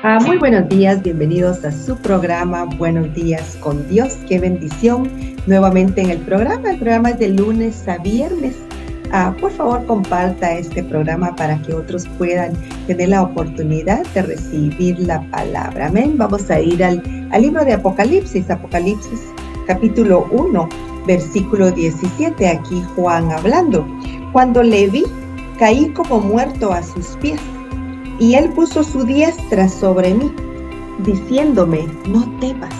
Muy buenos días, bienvenidos a su programa Buenos Días con Dios. Qué bendición nuevamente en el programa. El programa es de lunes a viernes. Por favor, comparta este programa para que otros puedan tener la oportunidad de recibir la palabra. Amén. Vamos a ir al libro de Apocalipsis, capítulo 1, versículo 17. Aquí Juan hablando. Cuando le vi, caí como muerto a sus pies. Y él puso su diestra sobre mí, diciéndome: no temas,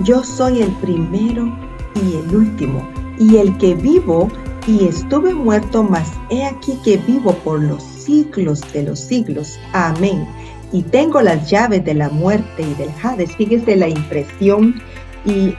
yo soy el primero y el último, y el que vivo, y estuve muerto, mas he aquí que vivo por los siglos de los siglos. Amén. Y tengo las llaves de la muerte y del Hades. Fíjese la impresión y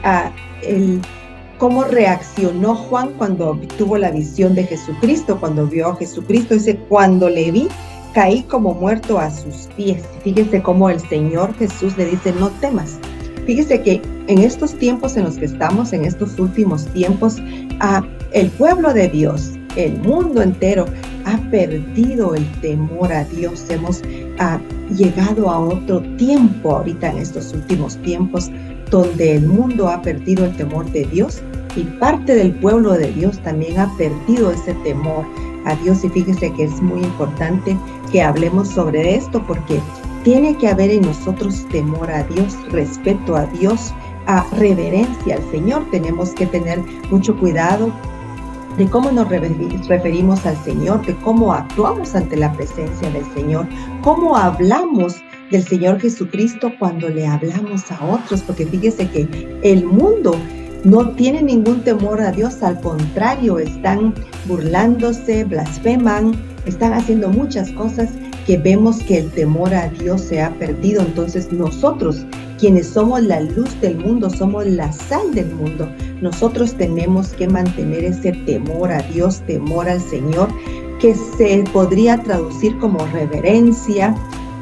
cómo reaccionó Juan cuando tuvo la visión de Jesucristo, cuando vio a Jesucristo. Dice: cuando le vi, caí como muerto a sus pies. Fíjese cómo el Señor Jesús le dice: no temas. Fíjese que en estos tiempos en los que estamos, en estos últimos tiempos, el pueblo de Dios, el mundo entero, ha perdido el temor a Dios. Hemos llegado a otro tiempo ahorita en estos últimos tiempos donde el mundo ha perdido el temor de Dios, y parte del pueblo de Dios también ha perdido ese temor a Dios. Y fíjese que es muy importante que hablemos sobre esto, porque tiene que haber en nosotros temor a Dios, respeto a Dios, reverencia al Señor. Tenemos que tener mucho cuidado de cómo nos referimos al Señor, de cómo actuamos ante la presencia del Señor, cómo hablamos del Señor Jesucristo cuando le hablamos a otros, porque fíjese que el mundo no tiene ningún temor a Dios. Al contrario, están burlándose, blasfeman, están haciendo muchas cosas que vemos que el temor a Dios se ha perdido. Entonces nosotros, quienes somos la luz del mundo, somos la sal del mundo, nosotros tenemos que mantener ese temor a Dios, temor al Señor, que se podría traducir como reverencia,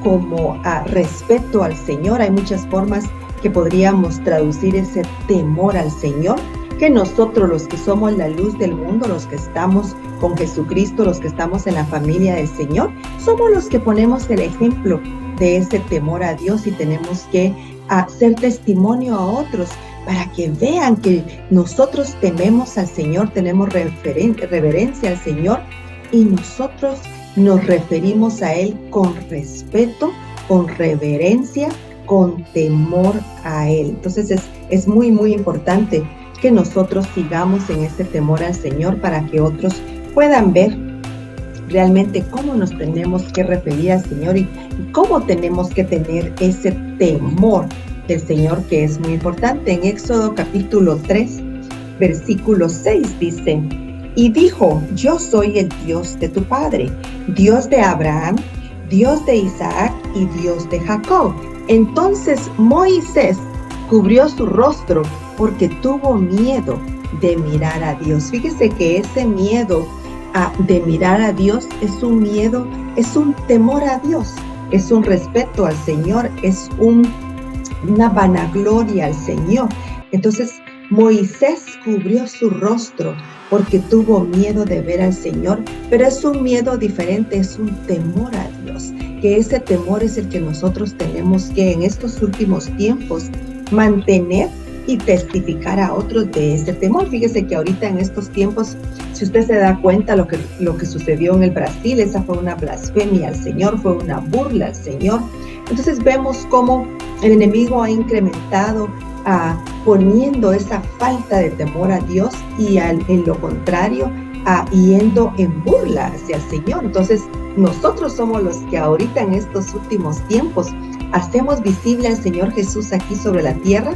como respeto al Señor. Hay muchas formas que podríamos traducir ese temor al Señor, que nosotros, los que somos la luz del mundo, los que estamos con Jesucristo, los que estamos en la familia del Señor, somos los que ponemos el ejemplo de ese temor a Dios, y tenemos que hacer testimonio a otros para que vean que nosotros tememos al Señor, tenemos reverencia al Señor, y nosotros nos referimos a Él con respeto, con reverencia, con temor a Él. Entonces es muy, muy importante que nosotros sigamos en ese temor al Señor para que otros puedan ver realmente cómo nos tenemos que referir al Señor y cómo tenemos que tener ese temor del Señor, que es muy importante. En Éxodo capítulo 3, versículo 6 dice: y dijo: yo soy el Dios de tu padre, Dios de Abraham, Dios de Isaac y Dios de Jacob. Entonces Moisés cubrió su rostro porque tuvo miedo de mirar a Dios. Fíjese que ese miedo de mirar a Dios es un miedo, es un temor a Dios, es un respeto al Señor, es una vanagloria al Señor. Entonces Moisés cubrió su rostro porque tuvo miedo de ver al Señor, pero es un miedo diferente, es un temor a Dios, que ese temor es el que nosotros tenemos que en estos últimos tiempos mantener y testificar a otros de ese temor. Fíjese que ahorita en estos tiempos, si usted se da cuenta lo que sucedió en el Brasil, esa fue una blasfemia al Señor, fue una burla al Señor. Entonces vemos cómo el enemigo ha incrementado poniendo esa falta de temor a Dios y en lo contrario yendo en burla hacia el Señor. Entonces nosotros somos los que ahorita en estos últimos tiempos hacemos visible al Señor Jesús aquí sobre la tierra,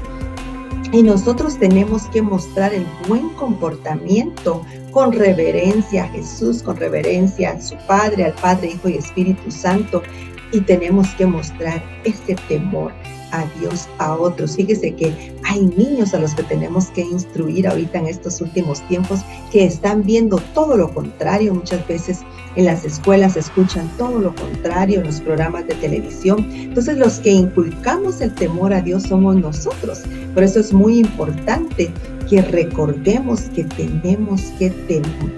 y nosotros tenemos que mostrar el buen comportamiento con reverencia a Jesús, con reverencia a su Padre, al Padre, Hijo y Espíritu Santo, y tenemos que mostrar ese temor a Dios a otros. Fíjese que hay niños a los que tenemos que instruir ahorita en estos últimos tiempos, que están viendo todo lo contrario. Muchas veces en las escuelas escuchan todo lo contrario, en los programas de televisión. Entonces los que inculcamos el temor a Dios somos nosotros. Por eso es muy importante que recordemos que tenemos que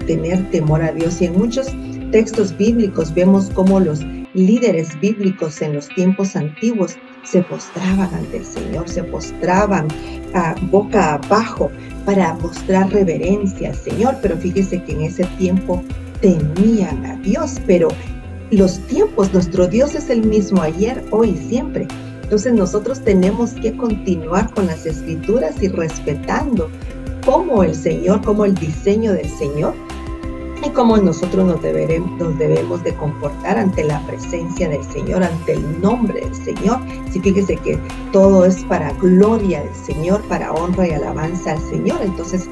tener temor a Dios. Y en muchos textos bíblicos vemos cómo los líderes bíblicos en los tiempos antiguos se postraban ante el Señor, se postraban boca abajo para mostrar reverencia al Señor. Pero fíjese que en ese tiempo temían a Dios, pero los tiempos, nuestro Dios es el mismo ayer, hoy y siempre. Entonces nosotros tenemos que continuar con las Escrituras y respetando como el Señor, como el diseño del Señor, y cómo nosotros nos debemos de comportar ante la presencia del Señor, ante el nombre del Señor. Si fíjese que todo es para gloria del Señor, para honra y alabanza al Señor. Entonces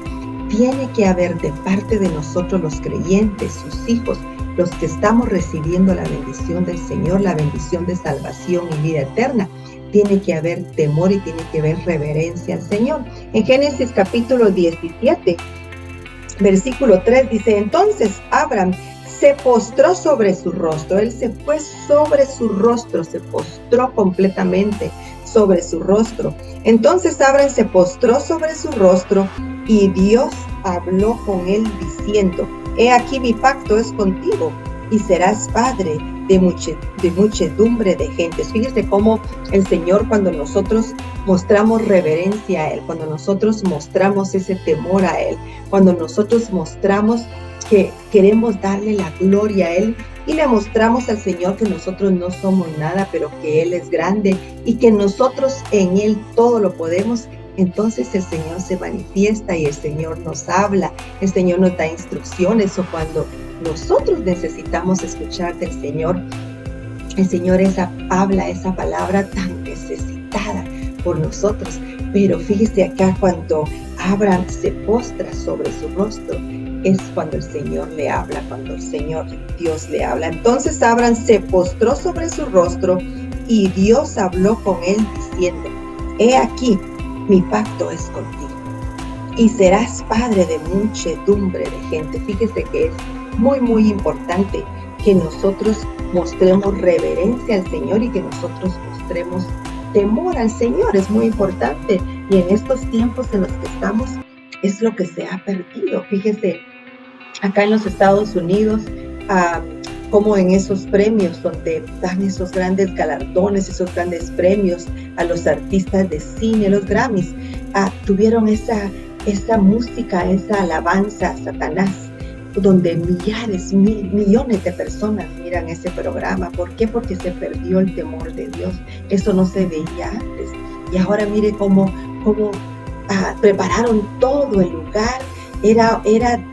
tiene que haber de parte de nosotros los creyentes, sus hijos, los que estamos recibiendo la bendición del Señor, la bendición de salvación y vida eterna, tiene que haber temor y tiene que haber reverencia al Señor. En Génesis capítulo 17, versículo 3 dice: entonces Abraham se postró sobre su rostro. Él se fue sobre su rostro, se postró completamente sobre su rostro. Entonces Abraham se postró sobre su rostro y Dios habló con él diciendo: he aquí mi pacto es contigo y serás padre de muchedumbre de gentes. Fíjese cómo el Señor, cuando nosotros mostramos reverencia a Él, cuando nosotros mostramos ese temor a Él, cuando nosotros mostramos que queremos darle la gloria a Él y le mostramos al Señor que nosotros no somos nada, pero que Él es grande y que nosotros en Él todo lo podemos, entonces el Señor se manifiesta y el Señor nos habla, el Señor nos da instrucciones. O cuando nosotros necesitamos escuchar del Señor, el Señor habla esa palabra tan necesitada por nosotros. Pero fíjese acá, cuando Abraham se postra sobre su rostro, es cuando el Señor le habla, cuando el Señor Dios le habla. Entonces Abraham se postró sobre su rostro y Dios habló con él diciendo: he aquí, mi pacto es contigo y serás padre de muchedumbre de gente. Fíjese que es muy, muy importante que nosotros mostremos reverencia al Señor y que nosotros mostremos temor al Señor. Es muy importante, y en estos tiempos en los que estamos es lo que se ha perdido. Fíjese, acá en los Estados Unidos, como en esos premios donde dan esos grandes galardones, esos grandes premios a los artistas de cine, los Grammys, tuvieron esa música, esa alabanza a Satanás, donde millones de personas miran ese programa. ¿Por qué? Porque se perdió el temor de Dios. Eso no se veía antes. Y ahora mire cómo prepararon todo el lugar. Era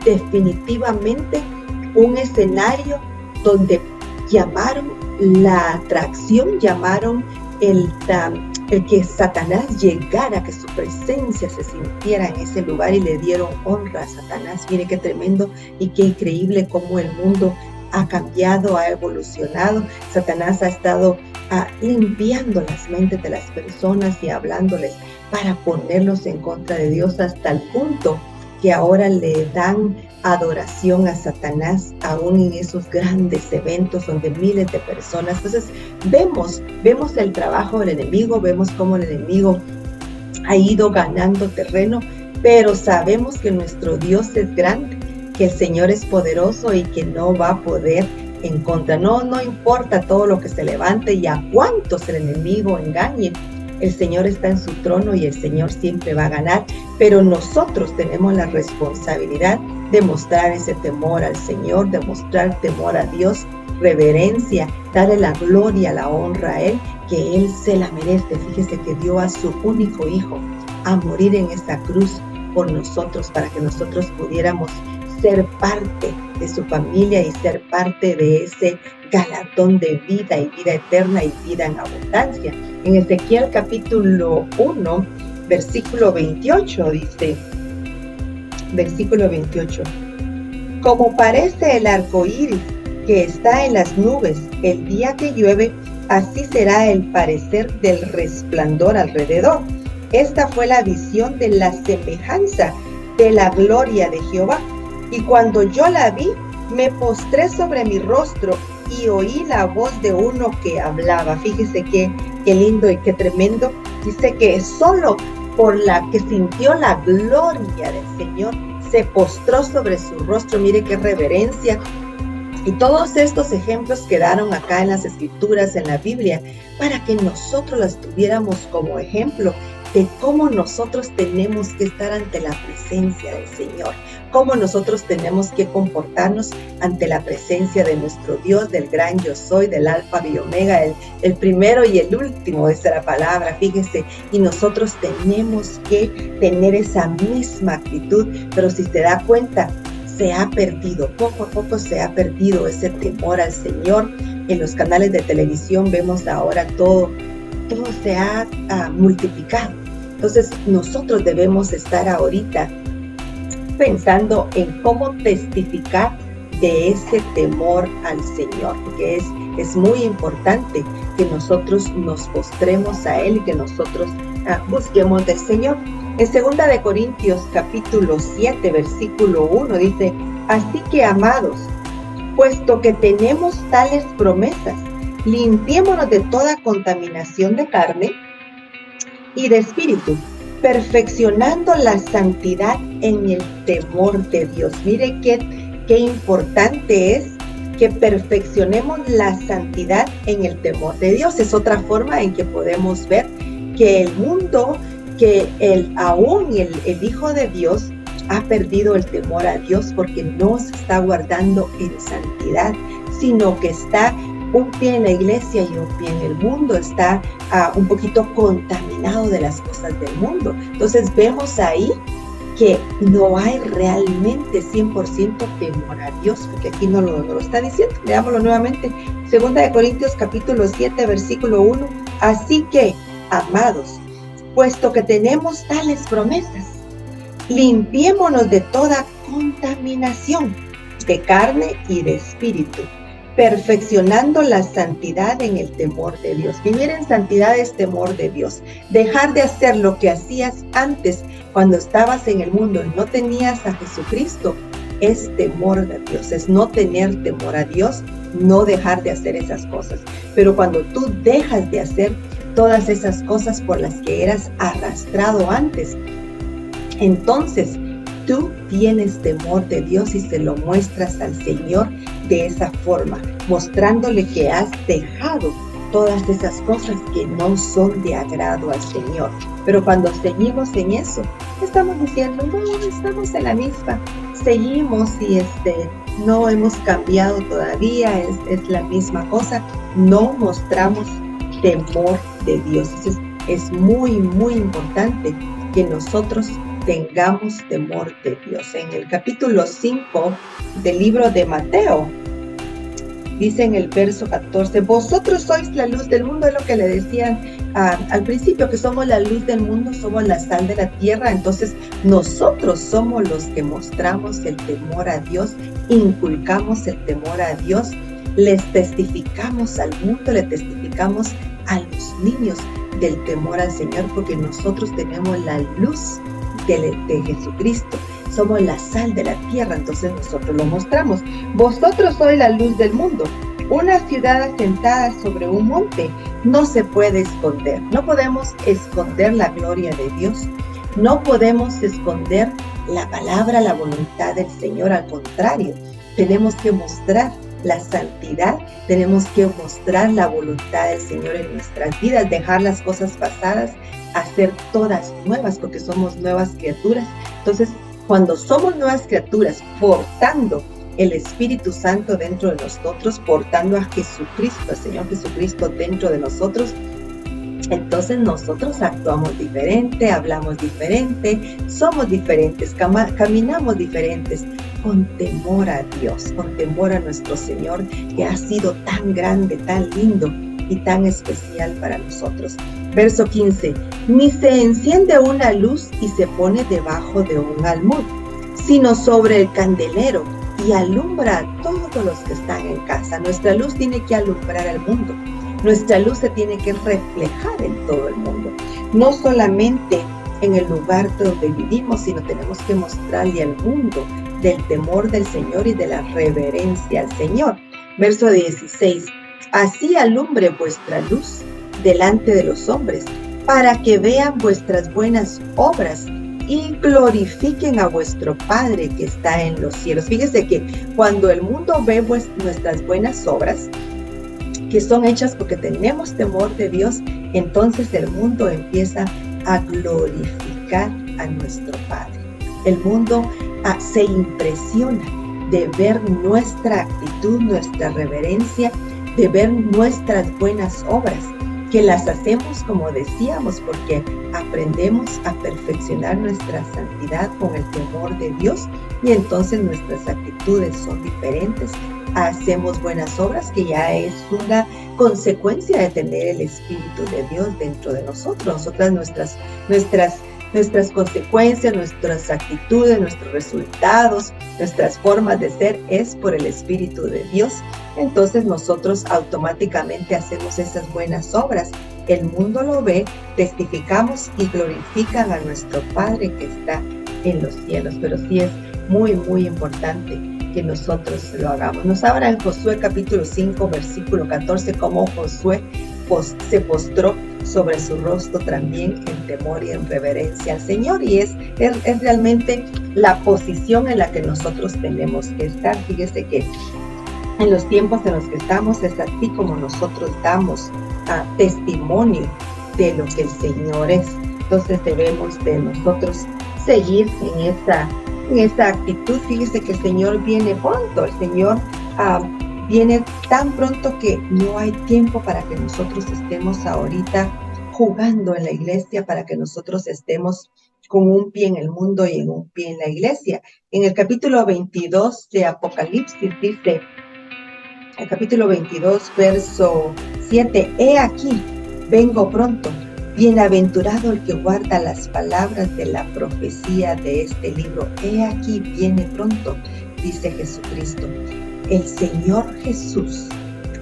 definitivamente un escenario donde llamaron la atracción, llamaron el que Satanás llegara, que su presencia se sintiera en ese lugar, y le dieron honra a Satanás. Mire qué tremendo y qué increíble cómo el mundo ha cambiado, ha evolucionado. Satanás ha estado limpiando las mentes de las personas y hablándoles para ponerlos en contra de Dios, hasta el punto que ahora le dan adoración a Satanás aún en esos grandes eventos donde miles de personas. Entonces vemos el trabajo del enemigo, vemos cómo el enemigo ha ido ganando terreno, pero sabemos que nuestro Dios es grande, que el Señor es poderoso y que no va a poder en contra. No importa todo lo que se levante y a cuántos el enemigo engañe, el Señor está en su trono y el Señor siempre va a ganar. Pero nosotros tenemos la responsabilidad de mostrar ese temor al Señor, de mostrar temor a Dios, reverencia, darle la gloria, la honra a Él, que Él se la merece. Fíjese que dio a su único Hijo a morir en esa cruz por nosotros, para que nosotros pudiéramos ser parte de su familia y ser parte de ese galardón de vida y vida eterna y vida en abundancia. En Ezequiel capítulo 1, versículo 28 dice, versículo 28: como parece el arco iris que está en las nubes el día que llueve, así será el parecer del resplandor alrededor. Esta fue la visión de la semejanza de la gloria de Jehová. Y cuando yo la vi, me postré sobre mi rostro y oí la voz de uno que hablaba. Fíjese qué lindo y qué tremendo. Dice que solo por la que sintió la gloria del Señor, se postró sobre su rostro. Mire qué reverencia. Y todos estos ejemplos quedaron acá en las Escrituras, en la Biblia, para que nosotros las tuviéramos como ejemplo de cómo nosotros tenemos que estar ante la presencia del Señor, cómo nosotros tenemos que comportarnos ante la presencia de nuestro Dios, del gran yo soy, del alfa y omega, el primero y el último, esa es la palabra, fíjese, y nosotros tenemos que tener esa misma actitud, pero si se da cuenta, se ha perdido, poco a poco se ha perdido ese temor al Señor. En los canales de televisión vemos ahora todo se ha multiplicado. Entonces nosotros debemos estar ahorita pensando en cómo testificar de ese temor al Señor, porque es muy importante que nosotros nos postremos a Él y que nosotros busquemos del Señor. En 2 de Corintios capítulo 7 versículo 1 dice: así que, amados, puesto que tenemos tales promesas, limpiémonos de toda contaminación de carne y de espíritu, perfeccionando la santidad en el temor de Dios. Mire qué importante es que perfeccionemos la santidad en el temor de Dios. Es otra forma en que podemos ver que el mundo, que aún el Hijo de Dios ha perdido el temor a Dios, porque no se está guardando en santidad, sino que está un pie en la iglesia y un pie en el mundo, está un poquito contaminado de las cosas del mundo. Entonces vemos ahí que no hay realmente 100% temor a Dios, porque aquí no lo está diciendo. Leámoslo nuevamente, 2 de Corintios capítulo 7 versículo 1, así que, amados, puesto que tenemos tales promesas, limpiémonos de toda contaminación de carne y de espíritu, perfeccionando la santidad en el temor de Dios. Vivir en santidad es temor de Dios. Dejar de hacer lo que hacías antes cuando estabas en el mundo y no tenías a Jesucristo es temor de Dios. Es no tener temor a Dios, no dejar de hacer esas cosas. Pero cuando tú dejas de hacer todas esas cosas por las que eras arrastrado antes, entonces tú tienes temor de Dios y se lo muestras al Señor de esa forma, mostrándole que has dejado todas esas cosas que no son de agrado al Señor. Pero cuando seguimos en eso, estamos diciendo, no, estamos en la misma, seguimos y no hemos cambiado todavía, es la misma cosa, no mostramos temor de Dios. Entonces, es muy, muy importante que nosotros tengamos temor de Dios. En el capítulo 5 del libro de Mateo, dice en el verso 14, vosotros sois la luz del mundo. Es lo que le decían al principio, que somos la luz del mundo, somos la sal de la tierra. Entonces nosotros somos los que mostramos el temor a Dios, inculcamos el temor a Dios, les testificamos al mundo, le testificamos a los niños del temor al Señor, porque nosotros tenemos la luz de Jesucristo, somos la sal de la tierra. Entonces nosotros lo mostramos. Vosotros sois la luz del mundo. Una ciudad asentada sobre un monte no se puede esconder. No podemos esconder la gloria de Dios, no podemos esconder la palabra, la voluntad del Señor. Al contrario, tenemos que mostrar la santidad, tenemos que mostrar la voluntad del Señor en nuestras vidas, dejar las cosas pasadas, hacer todas nuevas, porque somos nuevas criaturas. Entonces, cuando somos nuevas criaturas, portando el Espíritu Santo dentro de nosotros, portando a Jesucristo, al Señor Jesucristo dentro de nosotros, entonces nosotros actuamos diferente, hablamos diferente, somos diferentes, caminamos diferentes, con temor a Dios, con temor a nuestro Señor, que ha sido tan grande, tan lindo y tan especial para nosotros. Verso 15, ni se enciende una luz y se pone debajo de un almud, sino sobre el candelero, y alumbra a todos los que están en casa. Nuestra luz tiene que alumbrar al mundo. Nuestra luz se tiene que reflejar en todo el mundo, no solamente en el lugar donde vivimos, sino tenemos que mostrarle al mundo del temor del Señor y de la reverencia al Señor. Verso 16, así alumbre vuestra luz delante de los hombres, para que vean vuestras buenas obras y glorifiquen a vuestro Padre que está en los cielos. Fíjese que cuando el mundo ve nuestras buenas obras, que son hechas porque tenemos temor de Dios, entonces el mundo empieza a glorificar a nuestro Padre. El mundo se impresiona de ver nuestra actitud, nuestra reverencia, de ver nuestras buenas obras, que las hacemos, como decíamos, porque aprendemos a perfeccionar nuestra santidad con el temor de Dios, y entonces nuestras actitudes son diferentes. Hacemos buenas obras, que ya es una consecuencia de tener el Espíritu de Dios dentro de nosotros. Nuestras consecuencias, nuestras actitudes, nuestros resultados, nuestras formas de ser es por el Espíritu de Dios. Entonces nosotros automáticamente hacemos esas buenas obras. El mundo lo ve, testificamos y glorifican a nuestro Padre que está en los cielos. Pero sí es muy, muy importante que nosotros lo hagamos. Nos habla en Josué capítulo 5, versículo 14, cómo Josué se postró sobre su rostro también en temor y en reverencia al Señor, y es realmente la posición en la que nosotros tenemos que estar. Fíjese que en los tiempos en los que estamos es así como nosotros damos testimonio de lo que el Señor es. Entonces debemos de nosotros seguir en esa actitud. Fíjese que el Señor viene pronto, el Señor viene tan pronto que no hay tiempo para que nosotros estemos ahorita jugando en la iglesia, para que nosotros estemos con un pie en el mundo y en un pie en la iglesia. En el capítulo 22 de Apocalipsis dice, el capítulo 22, verso 7, he aquí, vengo pronto, bienaventurado el que guarda las palabras de la profecía de este libro. He aquí, viene pronto, dice Jesucristo. El Señor Jesús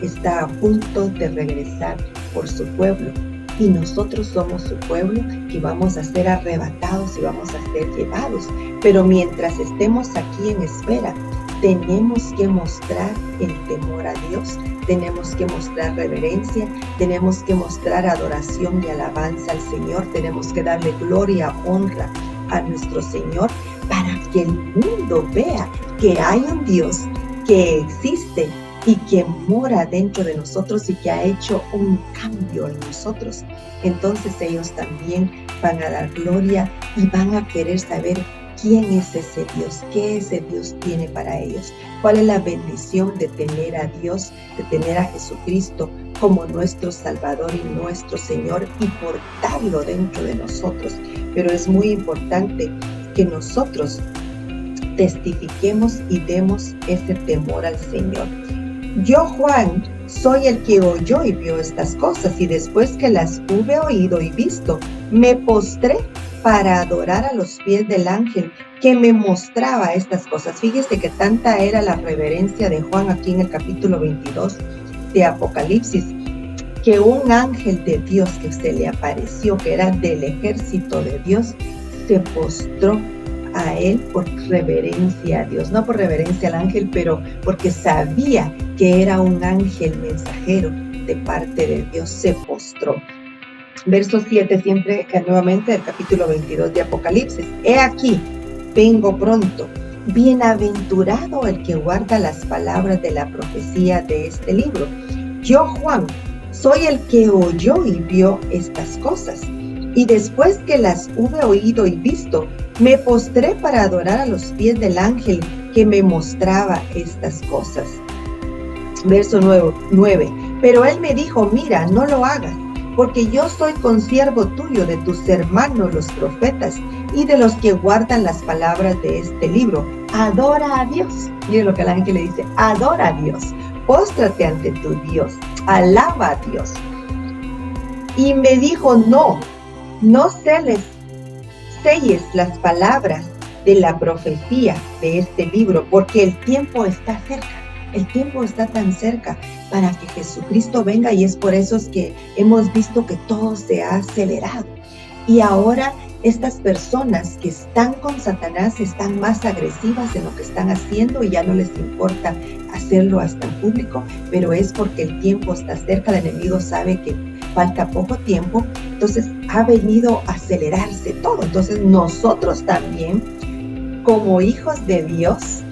está a punto de regresar por su pueblo, y nosotros somos su pueblo que vamos a ser arrebatados y vamos a ser llevados. Pero mientras estemos aquí en espera, tenemos que mostrar el temor a Dios, tenemos que mostrar reverencia, tenemos que mostrar adoración y alabanza al Señor, tenemos que darle gloria, honra a nuestro Señor, para que el mundo vea que hay un Dios que existe y que mora dentro de nosotros y que ha hecho un cambio en nosotros. Entonces ellos también van a dar gloria y van a querer saber quién es ese Dios, qué ese Dios tiene para ellos, cuál es la bendición de tener a Dios, de tener a Jesucristo como nuestro Salvador y nuestro Señor, y portarlo dentro de nosotros. Pero es muy importante que nosotros testifiquemos y demos ese temor al Señor. Yo, Juan, soy el que oyó y vio estas cosas, y después que las hube oído y visto, me postré para adorar a los pies del ángel que me mostraba estas cosas. Fíjese que tanta era la reverencia de Juan aquí en el capítulo 22 de Apocalipsis, que un ángel de Dios que se le apareció, que era del ejército de Dios, se postró a él por reverencia a Dios, no por reverencia al ángel, pero porque sabía que era un ángel mensajero de parte de Dios. Se postró. Verso 7, siempre nuevamente del capítulo 22 de Apocalipsis. He aquí, vengo pronto, bienaventurado el que guarda las palabras de la profecía de este libro. Yo, Juan, soy el que oyó y vio estas cosas, y después que las hube oído y visto, me postré para adorar a los pies del ángel que me mostraba estas cosas. Verso 9. Pero él me dijo, mira, no lo hagas, porque yo soy consiervo tuyo, de tus hermanos los profetas, y de los que guardan las palabras de este libro. Adora a Dios. Mire lo que el ángel le dice, adora a Dios, póstrate ante tu Dios, alaba a Dios. Y me dijo, no selles las palabras de la profecía de este libro, porque el tiempo está cerca. El tiempo está tan cerca para que Jesucristo venga, y es por eso que hemos visto que todo se ha acelerado. Y ahora estas personas que están con Satanás están más agresivas en lo que están haciendo, y ya no les importa hacerlo hasta en público, pero es porque el tiempo está cerca. El enemigo sabe que falta poco tiempo, entonces ha venido a acelerarse todo. Entonces nosotros también, como hijos de Dios,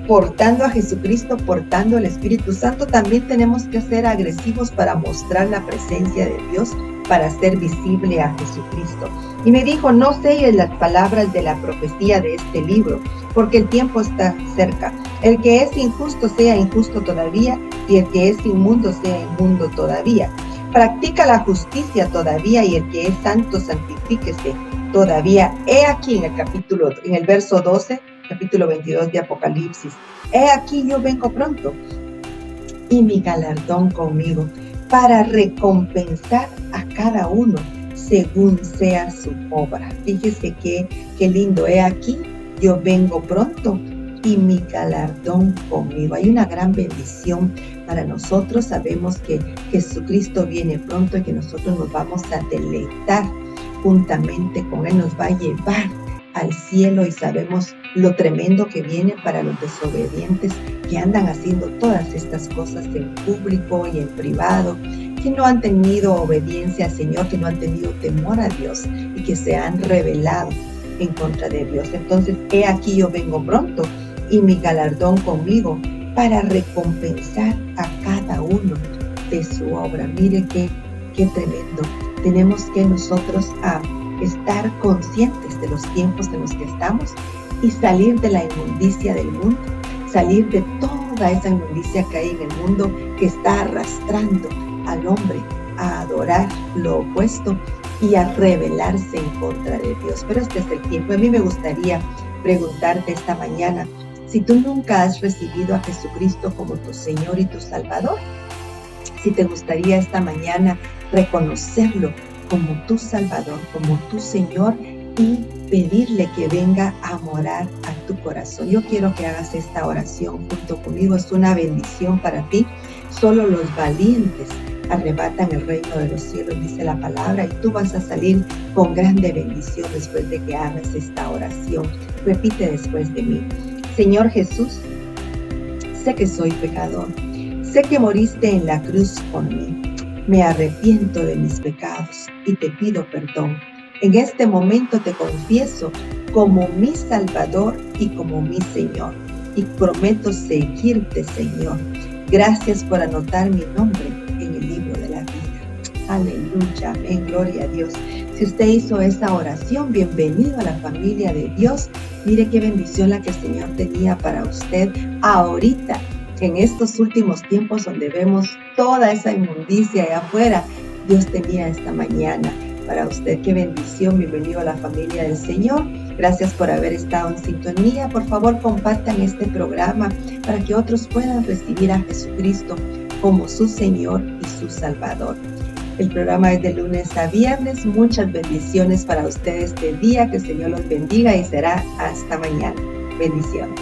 portando a Jesucristo, portando el Espíritu Santo, también tenemos que ser agresivos para mostrar la presencia de Dios, para hacer visible a Jesucristo. Y me dijo, no selles las palabras de la profecía de este libro, porque el tiempo está cerca. El que es injusto sea injusto todavía, y el que es inmundo sea inmundo todavía. Practica la justicia todavía, y el que es santo santifíquese todavía. He aquí en el verso 12, capítulo 22 de Apocalipsis. He aquí yo vengo pronto, y mi galardón conmigo, para recompensar a cada uno según sea su obra. Fíjese qué lindo. He aquí yo vengo pronto, y mi galardón conmigo. Hay una gran bendición para nosotros. Sabemos que Jesucristo viene pronto y que nosotros nos vamos a deleitar juntamente con Él. Nos va a llevar al cielo, y sabemos lo tremendo que viene para los desobedientes que andan haciendo todas estas cosas en público y en privado, que no han tenido obediencia al Señor, que no han tenido temor a Dios y que se han rebelado en contra de Dios. Entonces, he aquí yo vengo pronto, y mi galardón conmigo, para recompensar a cada uno de su obra. Mire qué tremendo. Tenemos que nosotros estar conscientes de los tiempos en los que estamos y salir de la inmundicia del mundo, salir de toda esa inmundicia que hay en el mundo, que está arrastrando al hombre a adorar lo opuesto y a rebelarse en contra de Dios. Pero este es el tiempo. A mí me gustaría preguntarte esta mañana, si tú nunca has recibido a Jesucristo como tu Señor y tu Salvador, si te gustaría esta mañana reconocerlo como tu Salvador, como tu Señor, y pedirle que venga a morar a tu corazón. Yo quiero que hagas esta oración junto conmigo. Es una bendición para ti. Solo los valientes arrebatan el reino de los cielos, dice la palabra, y tú vas a salir con grande bendición después de que hagas esta oración. Repite después de mí. Señor Jesús, sé que soy pecador. Sé que moriste en la cruz por mí. Me arrepiento de mis pecados y te pido perdón. En este momento te confieso como mi Salvador y como mi Señor. Y prometo seguirte, Señor. Gracias por anotar mi nombre en el libro de la vida. Aleluya, amén, gloria a Dios. Si usted hizo esa oración, bienvenido a la familia de Dios. Mire qué bendición la que el Señor tenía para usted ahorita, en estos últimos tiempos donde vemos toda esa inmundicia allá afuera. Dios tenía esta mañana para usted. Qué bendición. Bienvenido a la familia del Señor. Gracias por haber estado en sintonía. Por favor, compartan este programa para que otros puedan recibir a Jesucristo como su Señor y su Salvador. El programa es de lunes a viernes. Muchas bendiciones para ustedes este día. Que el Señor los bendiga y será hasta mañana. Bendiciones.